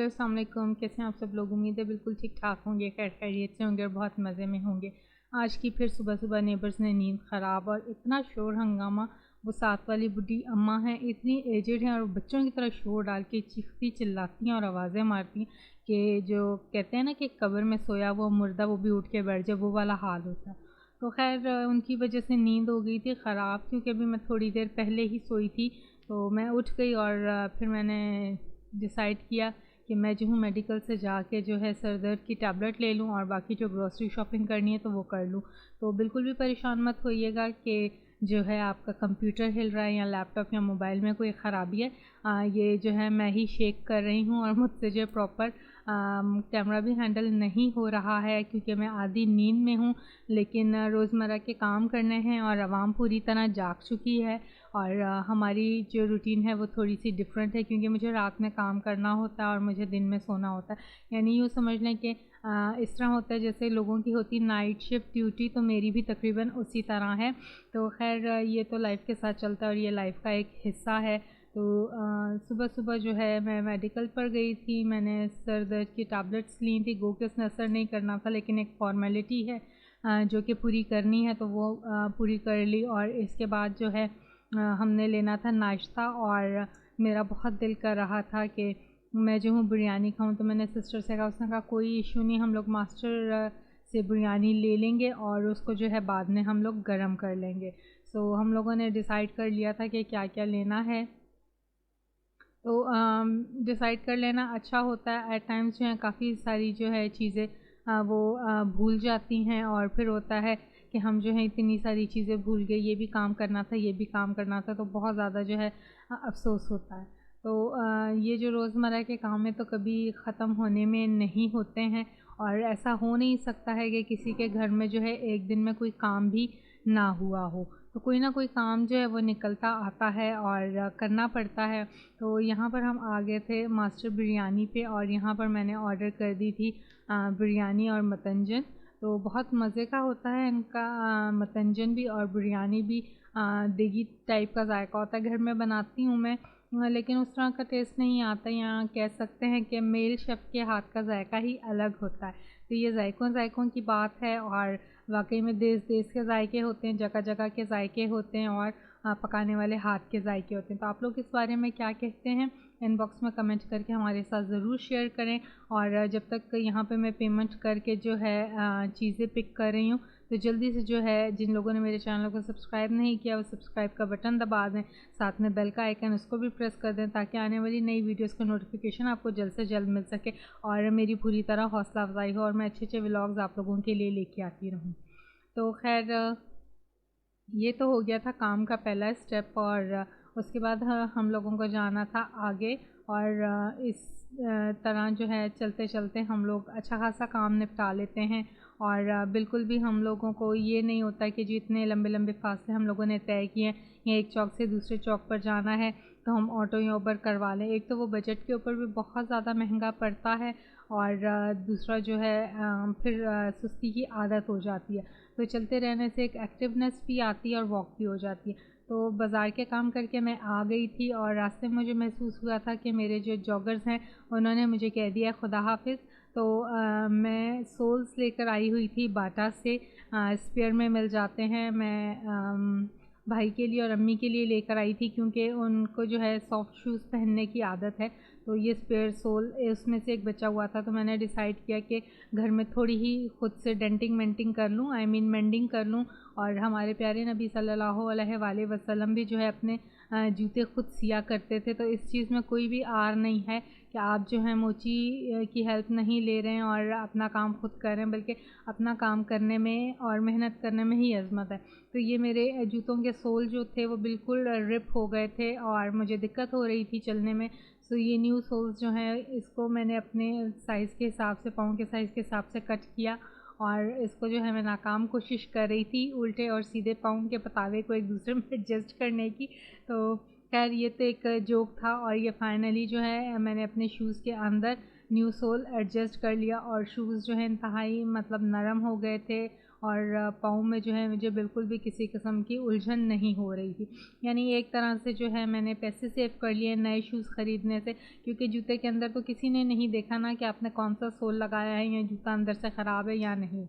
अस्सलाम वालेकुम। कैसे हैं आप सब लोग? उम्मीद है बिल्कुल ठीक-ठाक होंगे, खैर-खैरियत से होंगे और बहुत मज़े में होंगे। आज की फिर सुबह-सुबह नेबर्स ने नींद ख़राब और इतना शोर हंगामा। वो साथ वाली बूढ़ी अम्मा हैं, इतनी एजेड हैं और बच्चों की तरह शोर डाल के चीखती चिल्लाती हैं और आवाज़ें मारती हैं कि जो कहते हैं ना कि कब्र में सोया वो मुर्दा वो भी उठ के बैठ जाए, वो वाला हाल होता है। तो ख़ैर उनकी वजह से नींद हो गई थी ख़राब, क्योंकि अभी मैं थोड़ी देर पहले ही सोई थी। तो मैं उठ गई और फिर मैंने डिसाइड किया कि मैं जो हूँ मेडिकल से जाके जो है सर दर्द की टैबलेट ले लूँ और बाकी जो ग्रोसरी शॉपिंग करनी है तो वो कर लूँ। तो बिल्कुल भी परेशान मत होइएगा कि जो है आपका कंप्यूटर हिल रहा है या लैपटॉप या मोबाइल में कोई ख़राबी है। ये जो है मैं ही शेक कर रही हूँ और मुझसे जो है प्रॉपर कैमरा भी हैंडल नहीं हो रहा है, क्योंकि मैं आधी नींद में हूँ। लेकिन रोज़मर्रा के काम करने हैं और आवाम पूरी तरह जाग चुकी है और हमारी जो रूटीन है वो थोड़ी-सी डिफरेंट है, क्योंकि मुझे रात में काम करना होता है और मुझे दिन में सोना होता है। यानी यूँ समझ लें कि इस तरह होता है जैसे लोगों की होती नाइट शिफ्ट ड्यूटी, तो मेरी भी तकरीबन उसी तरह है। तो ख़ैर ये तो लाइफ़ के साथ चलता है और ये लाइफ़ का एक हिस्सा है। तो सुबह-सुबह जो है मैं मेडिकल पर गई थी, मैंने सर दर्द की टैबलेट्स ली थी। गो के उसने असर नहीं करना था, लेकिन एक फ़ॉर्मेलिटी है जो कि पूरी करनी है, तो वो पूरी कर ली। और इसके बाद जो है हमने लेना था नाश्ता और मेरा बहुत दिल कर रहा था कि मैं जो हूँ बिरयानी खाऊँ। तो मैंने सिस्टर से कहा, उसने कहा कोई इशू नहीं, हम लोग मास्टर से बिरयानी ले लेंगे और उसको जो है बाद में हम लोग गरम कर लेंगे। सो हम लोगों ने डिसाइड कर लिया था कि क्या-क्या लेना है। तो डिसाइड कर लेना अच्छा होता है। एट टाइम्स जो है काफ़ी सारी जो है चीज़ें वो भूल जाती हैं और फिर होता है कि हम जो है इतनी सारी चीज़ें भूल गए, ये भी काम करना था, ये भी काम करना था, तो बहुत ज़्यादा जो है अफ़सोस होता है। तो ये जो रोज़मर्रा के काम है तो कभी ख़त्म होने में नहीं होते हैं और ऐसा हो नहीं सकता है कि किसी के घर में जो है एक दिन में कोई काम भी ना हुआ हो। तो कोई ना कोई काम जो है वो निकलता आता है और करना पड़ता है। तो यहाँ पर हम आ गए थे मास्टर बिरयानी पे और यहाँ पर मैंने ऑर्डर कर दी थी बिरयानी और मतंजन। तो बहुत मज़े का होता है इनका मतंजन भी और बिरयानी भी। देगी टाइप का ज़ायक़ा होता है। घर में बनाती हूँ मैं, लेकिन उस तरह का टेस्ट नहीं आता। यहाँ कह सकते हैं कि मेल शेफ़ के हाथ का ज़ायक़ा ही अलग होता है। तो ये ज़ायक़ों की बात है और वाक़ई में देश-देश के ज़ायक़े होते हैं, जगह-जगह के ज़ायक़े होते हैं और पकाने वाले हाथ के ज़ायक़े होते हैं। तो आप लोग इस बारे में क्या कहते हैं? इनबॉक्स में कमेंट करके हमारे साथ ज़रूर शेयर करें। और जब तक यहाँ पे मैं पेमेंट करके जो है चीज़ें पिक कर रही हूँ, तो जल्दी से जो है जिन लोगों ने मेरे चैनल को सब्सक्राइब नहीं किया वो सब्सक्राइब का बटन दबा दें, साथ में बेल का आइकन उसको भी प्रेस कर दें, ताकि आने वाली नई वीडियोज़ का नोटिफिकेशन आपको जल्द से जल्द मिल सके और मेरी पूरी तरह हौसला अफजाई हो और मैं अच्छे-अच्छे व्लॉग्स आप लोगों के लिए लेके आती रहूँ। तो ख़ैर ये तो हो गया था काम का पहला स्टेप और उसके बाद हम लोगों को जाना था आगे और इस तरह जो है चलते-चलते हम लोग अच्छा खासा काम निपटा लेते हैं और बिल्कुल भी हम लोगों को ये नहीं होता कि जो इतने लंबे-लंबे फासले हम लोगों ने तय किए हैं या एक चौक से दूसरे चौक पर जाना है तो हम ऑटो या उबर करवा लें। एक तो वो बजट के ऊपर भी बहुत ज़्यादा महँगा पड़ता है और दूसरा जो है फिर सुस्ती की आदत हो जाती है। तो चलते रहने से एक एक्टिवनेस भी आती है और वॉक भी हो जाती है। तो बाज़ार के काम करके मैं आ गई थी और रास्ते में मुझे महसूस हुआ था कि मेरे जो जॉगर्स हैं उन्होंने मुझे कह दिया खुदा हाफ़िज़। तो मैं सोल्स लेकर आई हुई थी बाटा से, स्पेयर में मिल जाते हैं। मैं भाई के लिए और अम्मी के लिए लेकर आई थी, क्योंकि उनको जो है सॉफ्ट शूज़ पहनने की आदत है। तो ये स्पेयर सोल उसमें से एक बचा हुआ था, तो मैंने डिसाइड किया कि घर में थोड़ी ही खुद से डेंटिंग मेंटिंग कर लूँ, आई मीन मेंडिंग कर लूँ। और हमारे प्यारे नबी सल्लल्लाहु अलैहि वसल्लम भी जो है अपने जूते खुद सिया करते थे। तो इस चीज़ में कोई भी आर नहीं है कि आप जो है मोची की हेल्प नहीं ले रहे हैं और अपना काम खुद कर रहे हैं, बल्कि अपना काम करने में और मेहनत करने में ही अज़मत है। तो ये मेरे जूतों के सोल जो थे वो बिल्कुल रिप हो गए थे और मुझे दिक्कत हो रही थी चलने में। सो ये न्यू सोल्स जो हैं इसको मैंने अपने साइज़ के हिसाब से, पाँव के साइज़ के हिसाब से कट किया और इसको जो है मैं नाकाम कोशिश कर रही थी उल्टे और सीधे पाँव के पतावे को एक दूसरे में एडजस्ट करने की। तो खैर ये तो एक जोक था और ये फाइनली जो है मैंने अपने शूज़ के अंदर न्यू सोल एडजस्ट कर लिया और शूज़ जो है इंतहाई मतलब नरम हो गए थे और पाँव में जो है मुझे बिल्कुल भी किसी किस्म की उलझन नहीं हो रही थी। यानी एक तरह से जो है मैंने पैसे सेव कर लिए नए शूज़ ख़रीदने से, क्योंकि जूते के अंदर तो किसी ने नहीं देखा ना कि आपने कौन सा सोल लगाया है या जूता अंदर से ख़राब है या नहीं।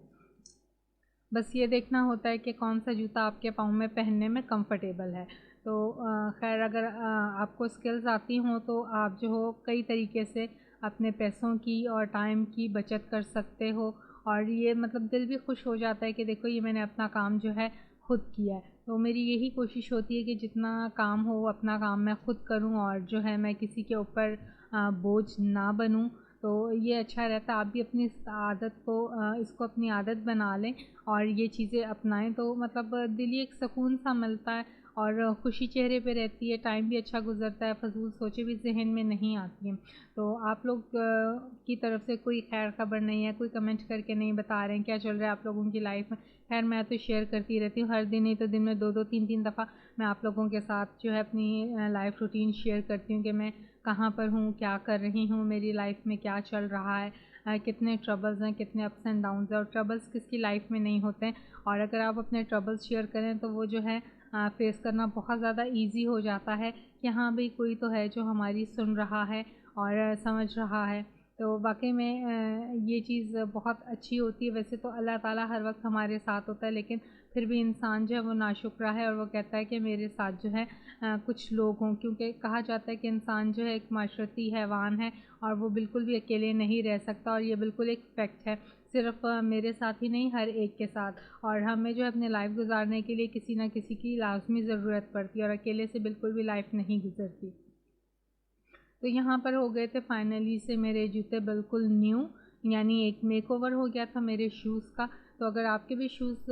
बस ये देखना होता है कि कौन सा जूता आपके पाँव में पहनने में कंफर्टेबल है। तो खैर अगर आपको स्किल्स आती हों तो आप जो हो कई तरीके से अपने पैसों की और टाइम की बचत कर सकते हो और ये मतलब दिल भी खुश हो जाता है कि देखो ये मैंने अपना काम जो है खुद किया है। तो मेरी यही कोशिश होती है कि जितना काम हो अपना काम मैं खुद करूं और जो है मैं किसी के ऊपर बोझ ना बनूं। तो ये अच्छा रहता है। आप भी अपनी इस आदत को इसको अपनी आदत बना लें और ये चीज़ें अपनाएं तो मतलब दिल ही एक सुकून सा मिलता है और खुशी चेहरे पे रहती है, टाइम भी अच्छा गुजरता है, फ़ज़ूल सोचें भी ज़हन में नहीं आती हैं। तो आप लोग की तरफ से कोई खैर खबर नहीं है, कोई कमेंट करके नहीं बता रहे हैं क्या चल रहा है आप लोगों की लाइफ में। खैर मैं तो शेयर करती रहती हूँ हर दिन, ही तो दिन में 2-2 3-3 दफ़ा मैं आप लोगों के साथ जो है अपनी लाइफ रूटीन शेयर करती हूँ कि मैं कहाँ पर हूँ, क्या कर रही हूँ, मेरी लाइफ में क्या चल रहा है, कितने ट्रबल्स हैं, कितने अप्स एंड डाउन्स हैं और ट्रबल्स किसकी लाइफ में नहीं होते हैं। और अगर आप अपने ट्रबल्स शेयर करें तो वो जो है फेस करना बहुत ज़्यादा ईज़ी हो जाता है कि हाँ भाई कोई तो है जो हमारी सुन रहा है और समझ रहा है। तो वाक़ई में ये चीज़ बहुत अच्छी होती है। वैसे तो अल्लाह ताला हर वक्त हमारे साथ होता है, लेकिन फिर भी इंसान जो है वो नाशुक्रा है और वो कहता है कि मेरे साथ जो है कुछ लोग हों, क्योंकि कहा जाता है कि इंसान जो है एक माशरती हैवान है और वो बिल्कुल भी अकेले नहीं रह सकता और ये बिल्कुल एक फ़ैक्ट है। सिर्फ़ मेरे साथ ही नहीं, हर एक के साथ। और हमें जो है अपनी लाइफ गुजारने के लिए किसी न किसी की लाज़मी ज़रूरत पड़ती है और अकेले से बिल्कुल भी लाइफ नहीं गुजरती। तो यहाँ पर हो गए थे फाइनली से मेरे जूते बिल्कुल न्यू, यानी एक मेकओवर हो गया था मेरे शूज़ का। तो अगर आपके भी शूज़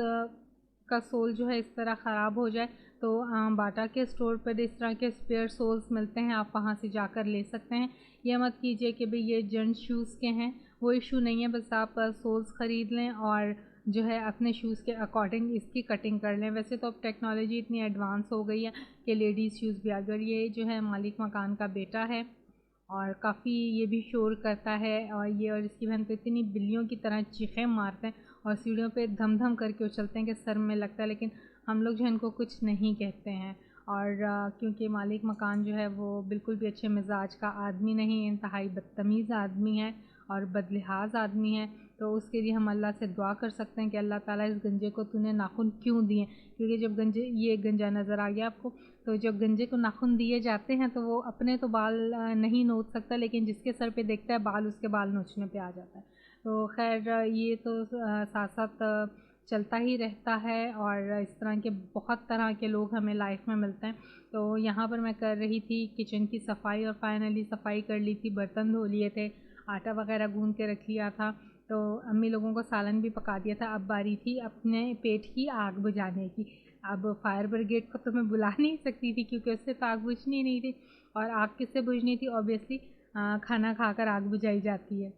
का सोल जो है इस तरह ख़राब हो जाए तो बाटा के स्टोर पर इस तरह के स्पेयर सोल्स मिलते हैं, आप वहाँ से जाकर ले सकते हैं। ये मत कीजिए कि भाई ये जेंट्स शूज़ के हैं, वो इशू नहीं है। बस आप सोल्स ख़रीद लें और जो है अपने शूज़ के अकॉर्डिंग इसकी कटिंग कर लें। वैसे तो अब टेक्नोलॉजी इतनी एडवांस हो गई है कि लेडीज़ शूज़ भी, अगर ये जो है मालिक मकान का बेटा है और काफ़ी ये भी शोर करता है और इसकी बहन तो इतनी बिल्लियों की तरह चीखें मारते हैं और सीढ़ियों पे धम-धम करके उछलते हैं कि सर में लगता है, लेकिन हम लोग जो है इनको कुछ नहीं कहते हैं। और क्योंकि मालिक मकान जो है वो बिल्कुल भी अच्छे मिजाज का आदमी नहीं है, इंतहाई बदतमीज़ आदमी है और बदलिहाज आदमी है। तो उसके लिए हम अल्लाह से दुआ कर सकते हैं कि अल्लाह ताला इस गंजे को तूने नाखून क्यों दिए, क्योंकि जब ये गंजा नज़र आ गया आपको, तो जब गंजे को नाखून दिए जाते हैं तो वो अपने तो बाल नहीं नोच सकता, लेकिन जिसके सर पे देखता है बाल उसके बाल नोचने पे आ जाता है। तो खैर ये तो साथ साथ चलता ही रहता है और इस तरह के बहुत तरह के लोग हमें लाइफ में मिलते हैं। तो यहाँ पर मैं कर रही थी किचन की सफाई और फाइनली सफाई कर ली थी, बर्तन धो लिए थे, आटा वगैरह गूंद के रख लिया था। तो अम्मी लोगों को सालन भी पका दिया था। अब बारी थी अपने पेट की आग बुझाने की। अब फायर ब्रिगेड को तो मैं बुला नहीं सकती थी क्योंकि उससे तो आग बुझनी नहीं थी और आग किससे बुझनी थी, ऑब्वियसली खाना खाकर आग बुझाई जाती है।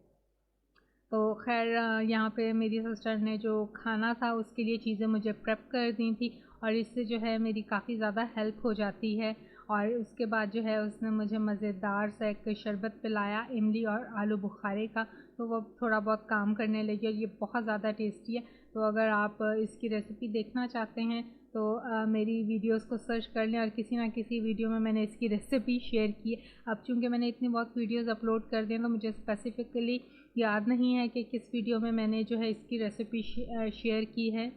तो ख़ैर यहाँ पे मेरी सिस्टर ने जो खाना था उसके लिए चीज़ें मुझे प्रेप कर दी थी और इससे जो है मेरी काफ़ी ज़्यादा हेल्प हो जाती है। और उसके बाद जो है उसने मुझे मज़ेदार सा एक शरबत पिलाया इमली और आलू बुखारे का, तो वो थोड़ा बहुत काम करने लगी और ये बहुत ज़्यादा टेस्टी है। तो अगर आप इसकी रेसिपी देखना चाहते हैं तो मेरी वीडियोस को सर्च कर लें और किसी ना किसी वीडियो में मैंने इसकी रेसिपी शेयर की है। अब चूँकि मैंने इतनी बहुत वीडियोस अपलोड कर दी हैं तो मुझे स्पेसिफ़िकली याद नहीं है कि किस वीडियो में मैंने जो है इसकी रेसिपी शेयर की है।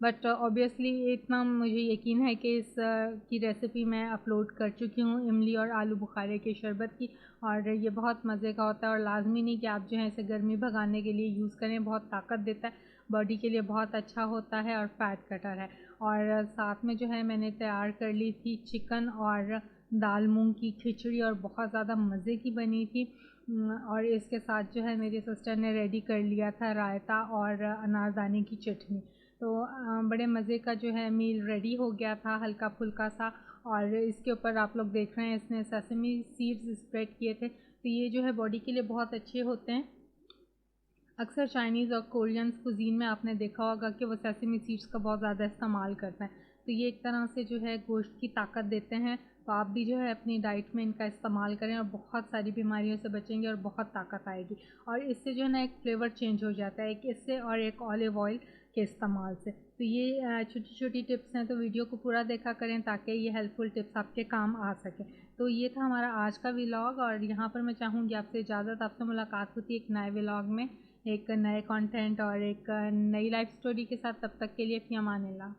बट ऑब्वियसली इतना मुझे यकीन है कि इस की रेसिपी मैं अपलोड कर चुकी हूँ, इमली और आलू बुखारे के शरबत की। और ये बहुत मज़े का होता है और लाजमी नहीं कि आप जो है इसे गर्मी भगाने के लिए यूज़ करें, बहुत ताकत देता है, बॉडी के लिए बहुत अच्छा होता है और फैट कटर है। और साथ में जो है मैंने तैयार कर ली थी चिकन और दाल मूंग की खिचड़ी और बहुत ज़्यादा मज़े की बनी थी। और इसके साथ जो है मेरी सिस्टर ने रेडी कर लिया था रायता और अनारदाने की चटनी। तो बड़े मज़े का जो है मील रेडी हो गया था, हल्का फुल्का सा। और इसके ऊपर आप लोग देख रहे हैं इसने सेसमी सीड्स स्प्रेड किए थे, तो ये जो है बॉडी के लिए बहुत अच्छे होते हैं। अक्सर चाइनीज़ और कोरियन कुज़ीन में आपने देखा होगा कि वो सेसमी सीड्स का बहुत ज़्यादा इस्तेमाल करते हैं, तो ये एक तरह से जो है गोश्त की ताकत देते हैं। तो आप भी जो है अपनी डाइट में इनका इस्तेमाल करें और बहुत सारी बीमारियों से बचेंगे और बहुत ताकत आएगी। और इससे जो है ना एक फ्लेवर चेंज हो जाता है, एक इससे और एक ऑलिव ऑयल के इस्तेमाल से। तो ये छोटी छोटी टिप्स हैं, तो वीडियो को पूरा देखा करें ताकि ये हेल्पफुल टिप्स आपके काम आ सके। तो ये था हमारा आज का व्लॉग, और यहाँ पर मैं चाहूँगी आपसे इजाज़त, आपसे मुलाकात होती है एक नए व्लॉग में, एक नए कंटेंट और एक नई लाइफ स्टोरी के साथ। तब तक के लिए फ़ी अमान अल्लाह।